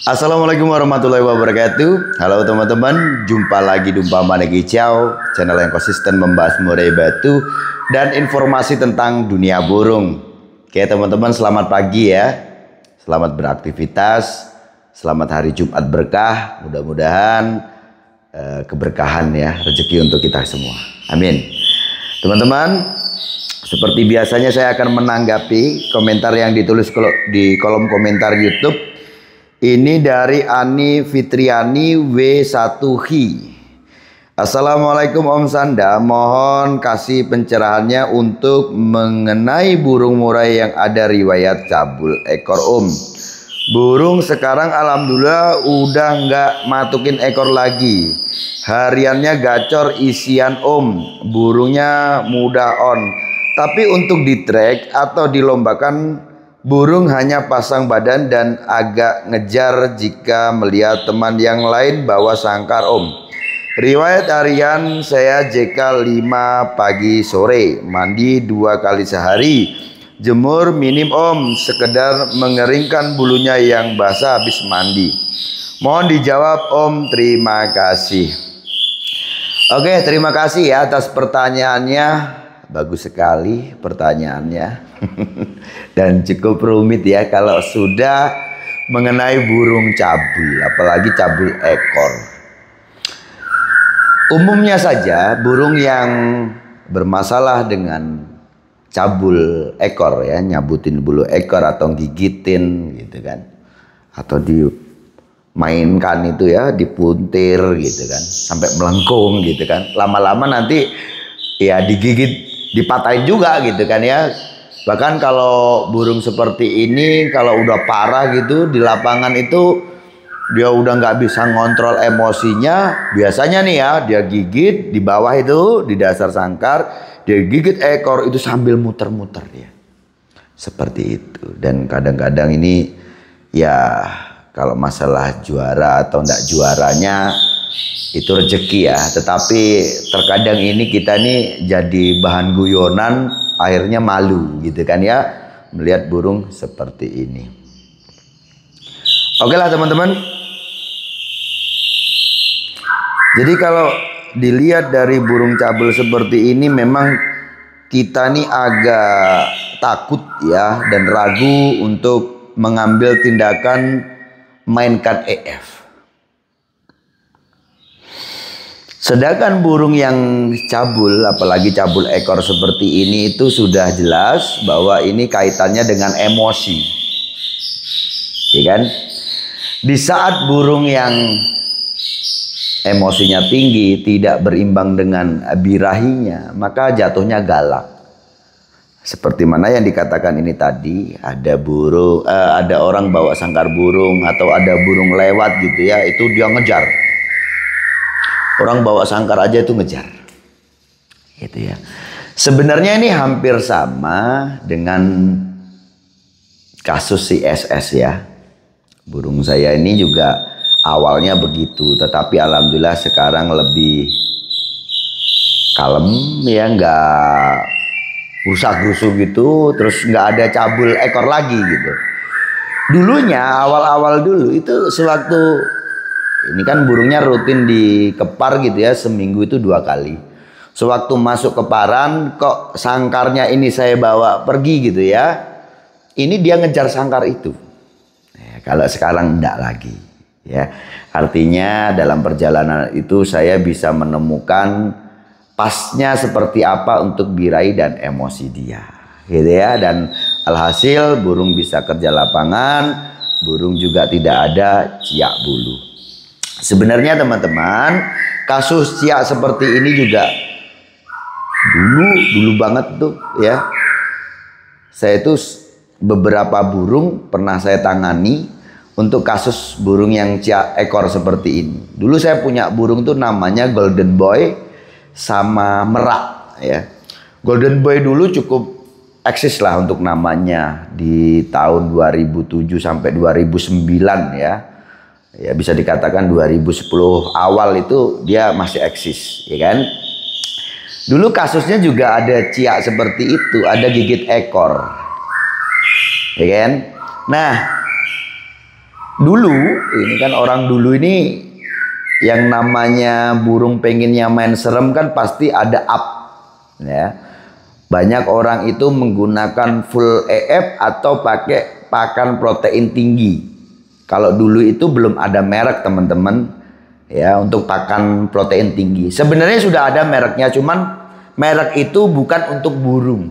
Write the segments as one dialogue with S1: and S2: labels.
S1: Assalamualaikum warahmatullahi wabarakatuh. Halo teman-teman, jumpa lagi di Umpama Kicau, channel yang konsisten membahas murai batu dan informasi tentang dunia burung. Oke teman-teman, selamat pagi ya. Selamat beraktivitas, selamat hari Jumat berkah. Mudah-mudahan keberkahan ya, rezeki untuk kita semua. Amin. Teman-teman, seperti biasanya saya akan menanggapi komentar yang ditulis di kolom komentar YouTube. Ini dari Ani Fitriani W1Hi. Assalamualaikum Om Sanda, mohon kasih pencerahannya untuk mengenai burung murai yang ada riwayat cabul ekor Om. Burung sekarang alhamdulillah udah nggak matukin ekor lagi. Hariannya gacor isian Om. Burungnya mudah on. Tapi untuk di track atau dilombakan, burung hanya pasang badan dan agak ngejar jika melihat teman yang lain bawa sangkar Om. Riwayat harian saya JK 5 pagi sore, mandi 2 kali sehari, jemur minim Om, sekedar mengeringkan bulunya yang basah habis mandi. Mohon dijawab Om, terima kasih. Oke, terima kasih ya atas pertanyaannya. Bagus sekali pertanyaannya. Dan cukup rumit ya kalau sudah mengenai burung cabul, apalagi cabul ekor. Umumnya saja burung yang bermasalah dengan cabul ekor ya, nyabutin bulu ekor atau gigitin gitu kan, atau dimainkan itu ya, dipuntir gitu kan, sampai melengkung gitu kan, lama-lama nanti ya digigit, dipatahin juga gitu kan ya. Bahkan kalau burung seperti ini kalau udah parah gitu di lapangan itu, dia udah nggak bisa ngontrol emosinya. Biasanya nih ya, dia gigit di bawah itu, di dasar sangkar, dia gigit ekor itu sambil muter-muter ya. Seperti itu. Dan kadang-kadang ini ya kalau masalah juara atau enggak juaranya itu rezeki ya. Tetapi terkadang ini kita nih jadi bahan guyonan, akhirnya malu gitu kan ya, melihat burung seperti ini. Oke lah teman-teman. Jadi kalau dilihat dari burung cabul seperti ini, memang kita nih agak takut ya dan ragu untuk mengambil tindakan mainkan EF. Sedangkan burung yang cabul, apalagi cabul ekor seperti ini, itu sudah jelas bahwa ini kaitannya dengan emosi, ya kan? Di saat burung yang emosinya tinggi, tidak berimbang dengan birahinya, maka jatuhnya galak. Seperti mana yang dikatakan ini tadi, ada burung, ada orang bawa sangkar burung atau ada burung lewat gitu ya, itu dia ngejar. Orang bawa sangkar aja itu ngejar, gitu ya. Sebenarnya ini hampir sama dengan kasus si SS ya. Burung saya ini juga awalnya begitu, tetapi alhamdulillah sekarang lebih kalem ya, nggak rusak-rusuh gitu, terus nggak ada cabul ekor lagi gitu. Dulunya awal-awal dulu itu sewaktu ini kan burungnya rutin dikepar gitu ya, seminggu itu 2 kali. Sewaktu masuk keparan, kok sangkarnya ini saya bawa pergi gitu ya. Ini dia ngejar sangkar itu. Nah, kalau sekarang enggak lagi ya. Artinya dalam perjalanan itu saya bisa menemukan pasnya seperti apa untuk birahi dan emosi dia. Gitu ya, dan alhasil burung bisa kerja lapangan, burung juga tidak ada ciak bulu. Sebenarnya teman-teman, kasus ciak seperti ini juga dulu banget tuh ya. Saya itu beberapa burung pernah saya tangani untuk kasus burung yang ciak ekor seperti ini. Dulu saya punya burung tuh namanya Golden Boy sama Merak ya. Golden Boy dulu cukup eksis lah untuk namanya di tahun 2007 sampai 2009 ya. Ya bisa dikatakan 2010 awal itu dia masih eksis, ya kan? Dulu kasusnya juga ada ciak seperti itu, ada gigit ekor, ya kan? Nah, Dulu, ini kan orang dulu ini yang namanya burung pengennya main serem kan pasti ada up, ya. Banyak orang itu menggunakan full EF atau pakai pakan protein tinggi. Kalau dulu itu belum ada merek teman-teman, ya, untuk pakan protein tinggi. Sebenarnya sudah ada mereknya, cuman merek itu bukan untuk burung.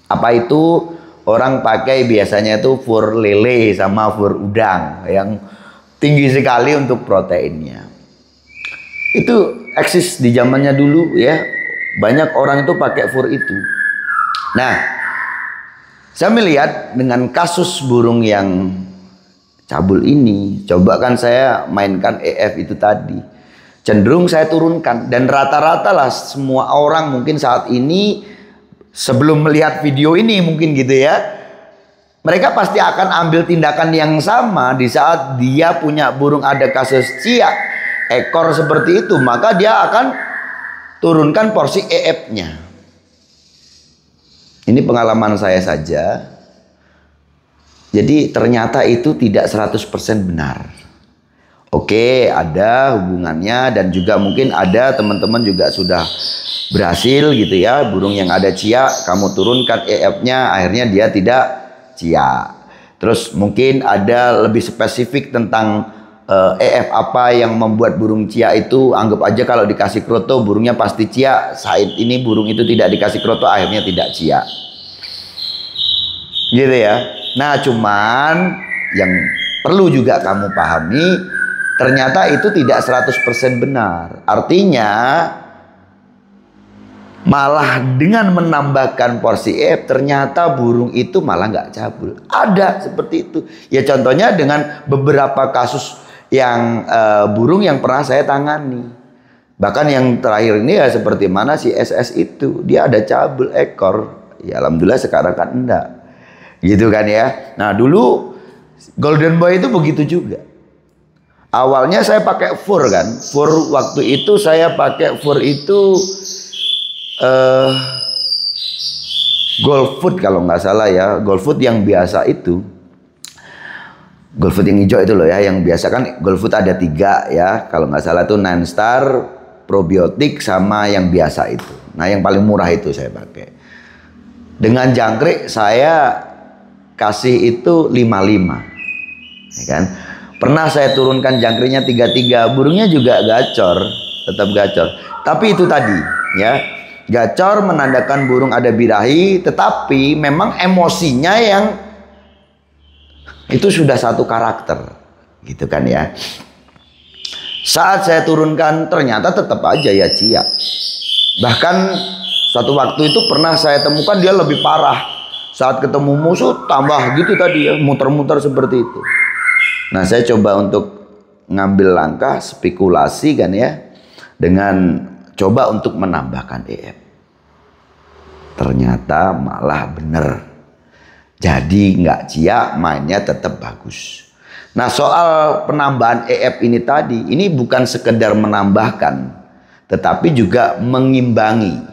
S1: Apa itu? Orang pakai biasanya itu fur lele sama fur udang yang tinggi sekali untuk proteinnya. Itu eksis di zamannya dulu, ya. Banyak orang itu pakai fur itu. Nah, saya melihat dengan kasus burung yang cabul ini, coba kan saya mainkan EF itu tadi. Cenderung saya turunkan, dan rata-rata lah semua orang mungkin saat ini sebelum melihat video ini mungkin gitu ya, mereka pasti akan ambil tindakan yang sama di saat dia punya burung ada kasus ciak ekor seperti itu, maka dia akan turunkan porsi EF-nya. Ini pengalaman saya saja. Jadi ternyata itu tidak 100% benar. Oke, ada hubungannya, dan juga mungkin ada teman-teman juga sudah berhasil gitu ya, burung yang ada cia kamu turunkan EF-nya, akhirnya dia tidak cia. Terus mungkin ada lebih spesifik tentang EF apa yang membuat burung cia itu. Anggap aja kalau dikasih kroto burungnya pasti cia, saat ini burung itu tidak dikasih kroto akhirnya tidak cia, gitu ya. Nah, cuman yang perlu juga kamu pahami, ternyata itu tidak 100% benar. Artinya malah dengan menambahkan porsi EF ternyata burung itu malah nggak cabul. Ada seperti itu. Ya contohnya dengan beberapa kasus yang burung yang pernah saya tangani. Bahkan yang terakhir ini ya seperti mana si SS itu, dia ada cabul ekor. Ya alhamdulillah sekarang kan enggak. Gitu kan ya. Nah dulu Golden Boy itu begitu juga. Awalnya saya pakai fur kan. Fur waktu itu saya pakai fur itu Goldfoot kalau nggak salah ya. Goldfoot yang biasa itu. Goldfoot yang hijau itu loh ya. Yang biasa kan Goldfoot ada 3 ya. Kalau nggak salah itu 9 Star, probiotik sama yang biasa itu. Nah yang paling murah itu saya pakai. Dengan jangkrik saya kasih itu 55, ya kan. Pernah saya turunkan jangkriknya 33, burungnya juga gacor, tetap gacor. Tapi itu tadi ya, gacor menandakan burung ada birahi, tetapi memang emosinya yang itu sudah satu karakter, gitu kan ya. Saat saya turunkan ternyata tetap aja ya cia. Bahkan suatu waktu itu pernah saya temukan dia lebih parah. Saat ketemu musuh tambah gitu tadi ya, muter-muter seperti itu. Nah saya coba untuk ngambil langkah spekulasi kan ya, dengan coba untuk menambahkan EF. Ternyata malah bener. Jadi nggak cia, mainnya tetap bagus. Nah soal penambahan EF ini tadi, ini bukan sekedar menambahkan, tetapi juga mengimbangi.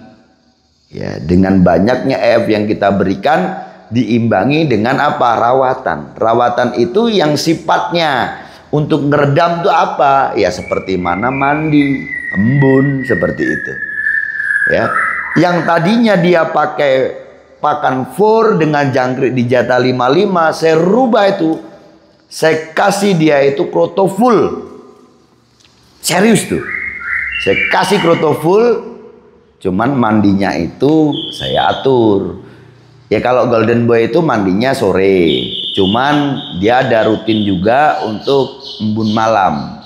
S1: Ya, dengan banyaknya EF yang kita berikan diimbangi dengan apa? Rawatan. Rawatan itu yang sifatnya untuk ngeredam itu apa? Ya seperti mana mandi, embun, seperti itu. Ya. Yang tadinya dia pakai pakan fur dengan jangkrik di jatah 55, saya rubah itu. Saya kasih dia itu kroto full. Serius tuh. Saya kasih kroto full. Cuman mandinya itu saya atur. Ya kalau Golden Boy itu mandinya sore. Cuman dia ada rutin juga untuk embun malam.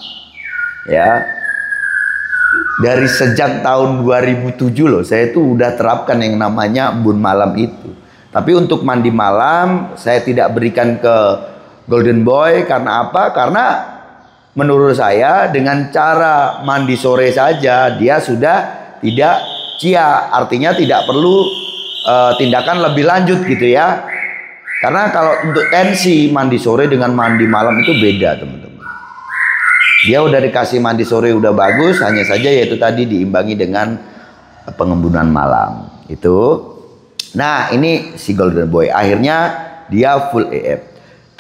S1: Ya. Dari sejak tahun 2007 loh, saya itu udah terapkan yang namanya embun malam itu. Tapi untuk mandi malam saya tidak berikan ke Golden Boy karena apa? Karena menurut saya dengan cara mandi sore saja dia sudah tidak cia, artinya tidak perlu tindakan lebih lanjut gitu ya. Karena kalau untuk tensi mandi sore dengan mandi malam itu beda teman-teman. Dia udah dikasih mandi sore udah bagus, hanya saja yaitu tadi diimbangi dengan pengembunan malam itu. Nah ini si Golden Boy akhirnya dia full EF.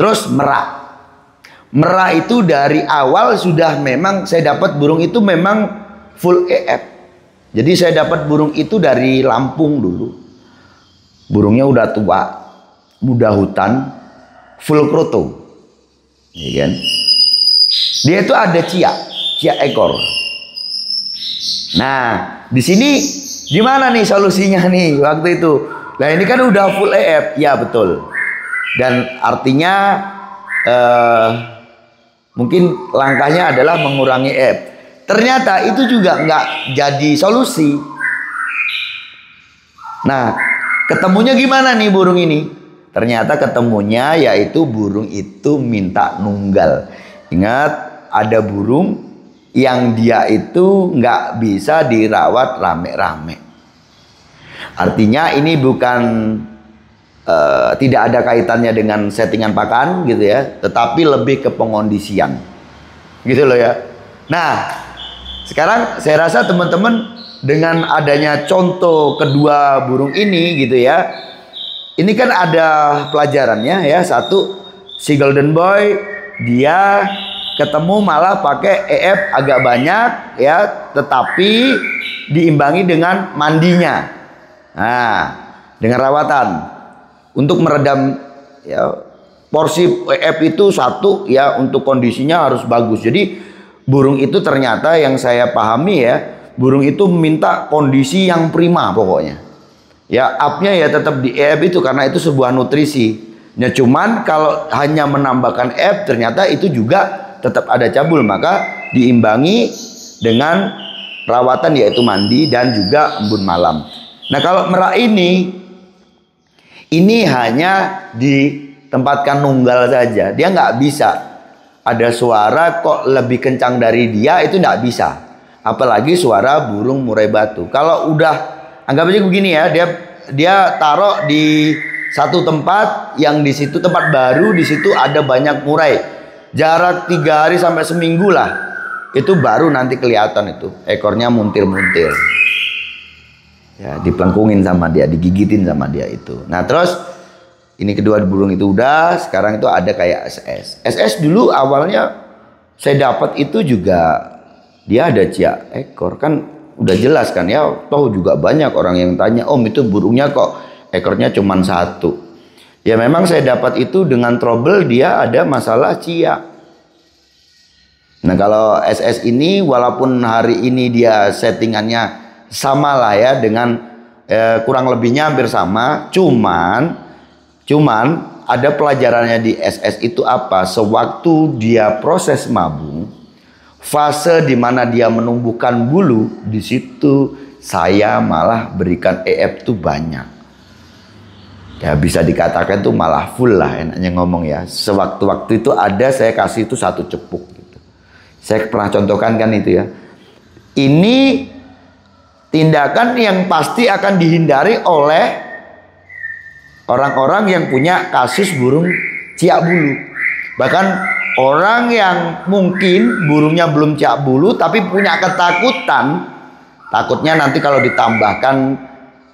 S1: Terus merak. Merak itu dari awal sudah memang saya dapat burung itu memang full EF. Jadi saya dapat burung itu dari Lampung dulu. Burungnya udah tua, muda hutan, full kroto. Ya kan? Dia itu ada ciak ekor. Nah, di sini gimana nih solusinya nih waktu itu? Nah, ini kan udah full EF. Ya, betul. Dan artinya mungkin langkahnya adalah mengurangi EF. Ternyata itu juga nggak jadi solusi. Nah, ketemunya gimana nih burung ini? Ternyata ketemunya yaitu burung itu minta nunggal. Ingat, ada burung yang dia itu nggak bisa dirawat rame-rame. Artinya ini bukan tidak ada kaitannya dengan settingan pakan gitu ya, tetapi lebih ke pengondisian gitu loh ya. Nah, sekarang saya rasa teman-teman dengan adanya contoh kedua burung ini gitu ya, ini kan ada pelajarannya ya. Satu, si golden boy dia ketemu malah pakai EF agak banyak ya, tetapi diimbangi dengan mandinya. Nah, dengan rawatan untuk meredam ya, porsi EF itu satu ya, untuk kondisinya harus bagus. Jadi burung itu ternyata yang saya pahami ya, burung itu minta kondisi yang prima pokoknya. Ya, up-nya ya tetap di EF itu karena itu sebuah nutrisi. Ya, cuman kalau hanya menambahkan EF ternyata itu juga tetap ada cabul, maka diimbangi dengan rawatan yaitu mandi dan juga embun malam. Nah, kalau merak ini hanya ditempatkan nunggal saja, dia nggak bisa ada suara kok lebih kencang dari dia, itu nggak bisa. Apalagi suara burung murai batu. Kalau udah anggap aja begini ya, dia taruh di satu tempat yang di situ tempat baru, di situ ada banyak murai. Jarak 3 hari sampai seminggu lah, itu baru nanti kelihatan itu ekornya muntir-muntir. Ya, dipelengkungin sama dia, digigitin sama dia itu. Nah, terus ini kedua burung itu udah, sekarang itu ada kayak SS. SS dulu awalnya saya dapat itu juga dia ada ciak ekor, kan udah jelas kan ya, toh juga banyak orang yang tanya, "Om, itu burungnya kok ekornya cuma satu?" Ya memang saya dapat itu dengan trouble dia ada masalah ciak. Nah, kalau SS ini walaupun hari ini dia settingannya sama lah ya dengan kurang lebihnya hampir sama, cuman ada pelajarannya di SS itu apa? Sewaktu dia proses mabung, fase di mana dia menumbuhkan bulu, di situ saya malah berikan EF tuh banyak. Ya bisa dikatakan tuh malah full lah, enaknya ngomong ya. Sewaktu-waktu itu ada saya kasih itu 1 cepuk gitu. Saya pernah contohkan kan itu ya. Ini tindakan yang pasti akan dihindari oleh orang-orang yang punya kasus burung ciak bulu. Bahkan orang yang mungkin burungnya belum ciak bulu tapi punya ketakutan, takutnya nanti kalau ditambahkan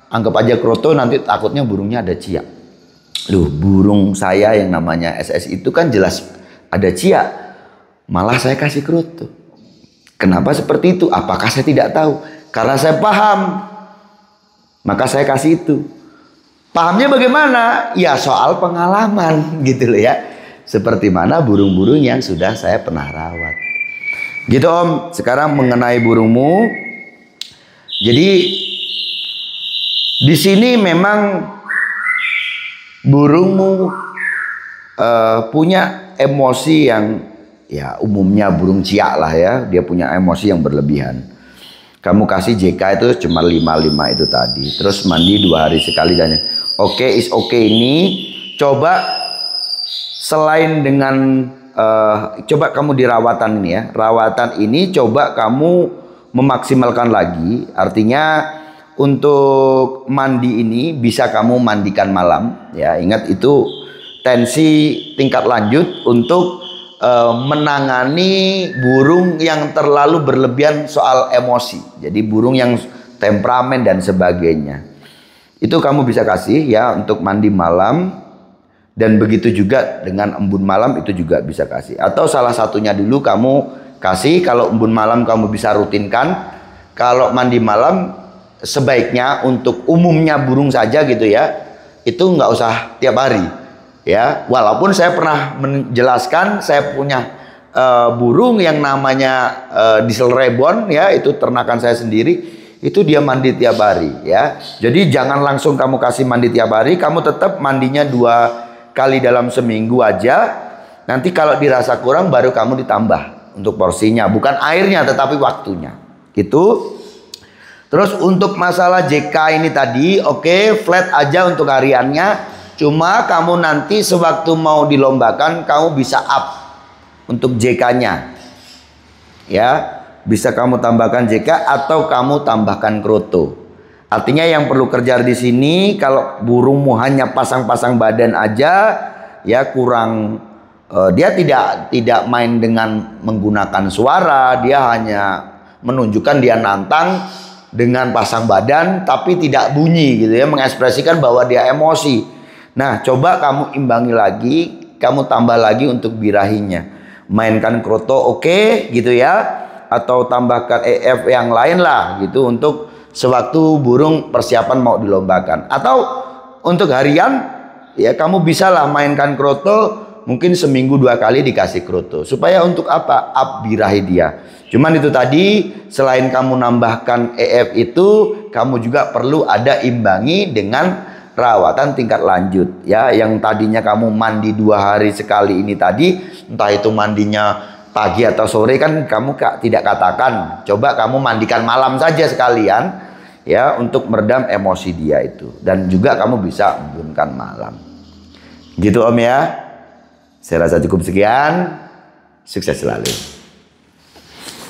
S1: anggap aja kroto, nanti takutnya burungnya ada ciak. Loh, burung saya yang namanya SS itu kan jelas ada ciak, malah saya kasih kroto. Kenapa seperti itu? Apakah saya tidak tahu? Karena saya paham, maka saya kasih itu. Pahamnya bagaimana? Ya soal pengalaman gitu loh ya. Seperti mana burung-burung yang sudah saya pernah rawat. Gitu Om, sekarang mengenai burungmu. Jadi di sini memang burungmu punya emosi yang ya umumnya burung ciak lah ya, dia punya emosi yang berlebihan. Kamu kasih JK itu cuma 5 itu tadi, terus mandi 2 hari sekali dan oke, is oke ini coba selain dengan coba kamu dirawatan ini ya, rawatan ini coba kamu memaksimalkan lagi, artinya untuk mandi ini bisa kamu mandikan malam ya. Ingat itu tensi tingkat lanjut untuk menangani burung yang terlalu berlebihan soal emosi. Jadi burung yang temperamen dan sebagainya. Itu kamu bisa kasih ya untuk mandi malam. Dan begitu juga dengan embun malam itu juga bisa kasih. Atau salah satunya dulu kamu kasih. Kalau embun malam kamu bisa rutinkan. Kalau mandi malam sebaiknya untuk umumnya burung saja gitu ya, itu nggak usah tiap hari ya. Walaupun saya pernah menjelaskan saya punya burung yang namanya diesel rebon ya, itu ternakan saya sendiri. Itu dia mandi tiap hari ya. Jadi jangan langsung kamu kasih mandi tiap hari, kamu tetap mandinya 2 kali dalam seminggu aja. Nanti kalau dirasa kurang baru kamu ditambah untuk porsinya, bukan airnya tetapi waktunya. Gitu. Terus untuk masalah JK ini tadi, oke, flat aja untuk hariannya. Cuma kamu nanti sewaktu mau dilombakan kamu bisa up untuk JK-nya. Ya, bisa kamu tambahkan JK atau kamu tambahkan kroto. Artinya yang perlu kerja di sini, kalau burungmu hanya pasang-pasang badan aja, ya kurang, dia tidak main dengan menggunakan suara, dia hanya menunjukkan dia nantang dengan pasang badan, tapi tidak bunyi gitu ya, mengekspresikan bahwa dia emosi. Nah, coba kamu imbangi lagi, kamu tambah lagi untuk birahinya, mainkan kroto, oke, gitu ya, atau tambahkan EF yang lain lah gitu untuk sewaktu burung persiapan mau dilombakan. Atau untuk harian ya kamu bisalah mainkan kroto, mungkin seminggu 2 kali dikasih kroto. Supaya untuk apa? Up birahi dia. Cuman itu tadi, selain kamu nambahkan EF itu, kamu juga perlu ada imbangi dengan rawatan tingkat lanjut ya. Yang tadinya kamu mandi 2 hari sekali ini tadi, entah itu mandinya pagi atau sore kan kamu tidak katakan, coba kamu mandikan malam saja sekalian ya, untuk meredam emosi dia itu. Dan juga kamu bisa embunkan malam. Gitu Om ya. Saya rasa cukup sekian. Sukses selalu.